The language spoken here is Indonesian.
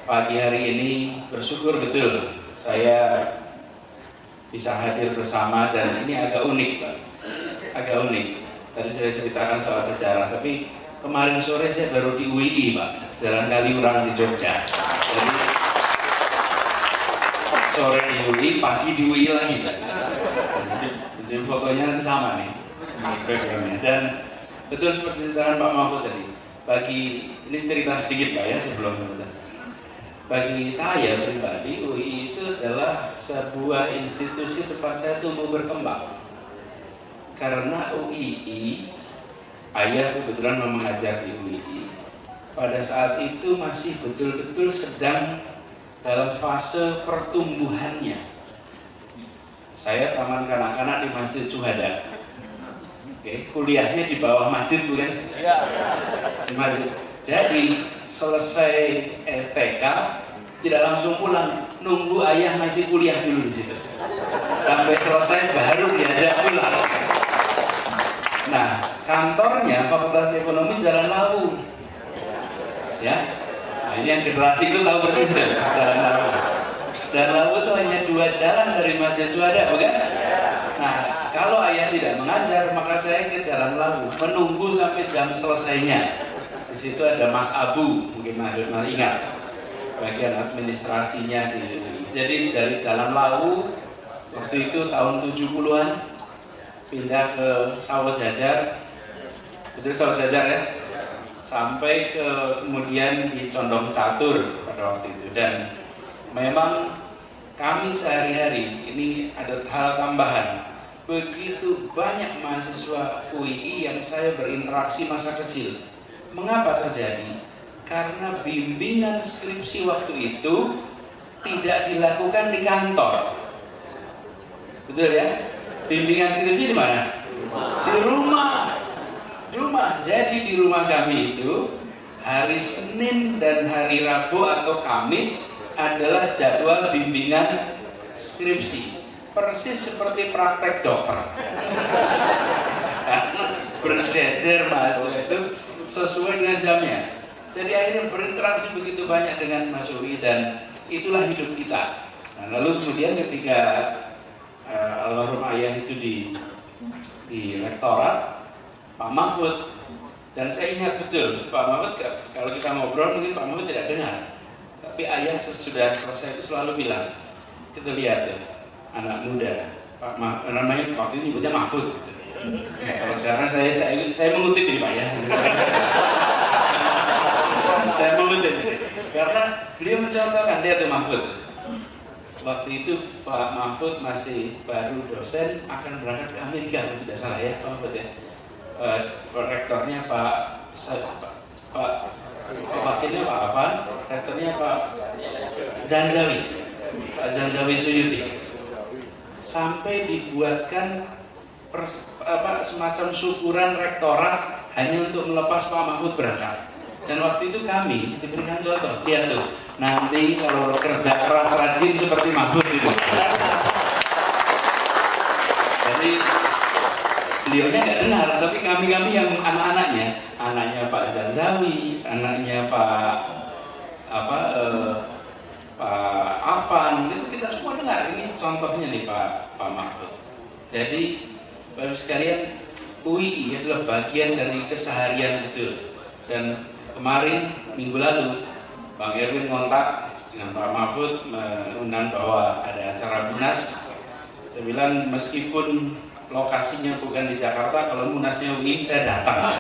pagi hari ini bersyukur betul saya bisa hadir bersama, dan ini agak unik Pak, agak unik. Tadi saya ceritakan soal sejarah, tapi kemarin sore saya baru di UII Pak, Jalan Kaliurang di Jogja. Jadi sore di UII, pagi di UII lagi Pak. Jadi fotonya sama nih backgroundnya. Dan betul seperti ceritakan Pak Mahfud tadi, ini cerita sedikit Pak ya sebelum bagi saya pribadi, UI itu adalah sebuah institusi tempat saya tumbuh berkembang. Karena UII, ayah kebetulan mengajar di UII, pada saat itu masih betul-betul sedang dalam fase pertumbuhannya. Saya taman kanak-kanak di Masjid Syuhada. Oke, kuliahnya di bawah masjid bukan? Iya. Di masjid. Jadi selesai TK tidak langsung pulang, nunggu ayah masih kuliah dulu di situ. Sampai selesai baru diajak pulang. Nah, kantornya Fakultas Ekonomi Jalan Lawu. Ya. Nah, ini yang generasi itu tahu persis ya, Jalan Lawu. Jalan Lawu itu hanya 2 jalan dari Masjid Syuhada, bukan? Nah, kalau ayah tidak mengajar, maka saya ke Jalan Lawu, menunggu sampai jam selesainya. Di situ ada Mas Abu, mungkin Mas ingat, bagian administrasinya di sini. Jadi dari Jalan Lawu, waktu itu tahun 70-an, pindah ke Sawah Jajar, betul Sawah Jajar ya, sampai ke kemudian di Condong Catur pada waktu itu. Dan memang kami sehari-hari, ini ada hal tambahan, begitu banyak mahasiswa UII yang saya berinteraksi masa kecil. Mengapa terjadi? Karena bimbingan skripsi waktu itu tidak dilakukan di kantor. Betul ya? Bimbingan skripsi di mana? Di rumah. Di rumah. Jadi di rumah kami itu hari Senin dan hari Rabu atau Kamis adalah jadwal bimbingan skripsi. Persis seperti praktek dokter. Karena berjejer mahasiswa itu sesuai dengan jamnya. Jadi akhirnya berinteraksi begitu banyak dengan Mas UI, dan itulah hidup kita. Nah, lalu kemudian ketika almarhum ayah itu di rektorat, Pak Mahfud, dan saya ingat betul Pak Mahfud, kalau kita ngobrol mungkin Pak Mahfud tidak dengar, tapi ayah sesudah selesai itu selalu bilang, kita lihat ya, anak muda, Pak Mahfud, namanya waktu itu nyebutnya Mahfud gitu. Kalau sekarang saya mengutip ini Pak ya. Saya mengutip karena beliau mencontohkan, dia tuh Mahfud. Waktu itu Pak Mahfud masih baru dosen, akan berangkat ke Amerika kalau tidak salah ya, Pak Mahfud ya. Rektornya Pak Wakilnya Pak Afan, rektornya Pak Zanzawi Suyuti. Sampai dibuatkan semacam syukuran rektorat hanya untuk melepas Pak Mahfud berangkat. Dan waktu itu kami diberikan contoh, lihat tuh, nanti kalau kerja keras rajin seperti Mahfud itu. Jadi beliaunya nggak dengar, tapi kami yang anaknya Pak Zanzawi, anaknya Pak Afan, itu kita semua dengar. Ini contohnya nih Pak Mahfud. Jadi Bapak sekalian, UII adalah bagian dari keseharian betul. Dan kemarin minggu lalu Bang Erwin kontak dengan Pak Mahfud mengundang bahwa ada acara Munas. Saya bilang meskipun lokasinya bukan di Jakarta, kalau Munasnya UII saya datang.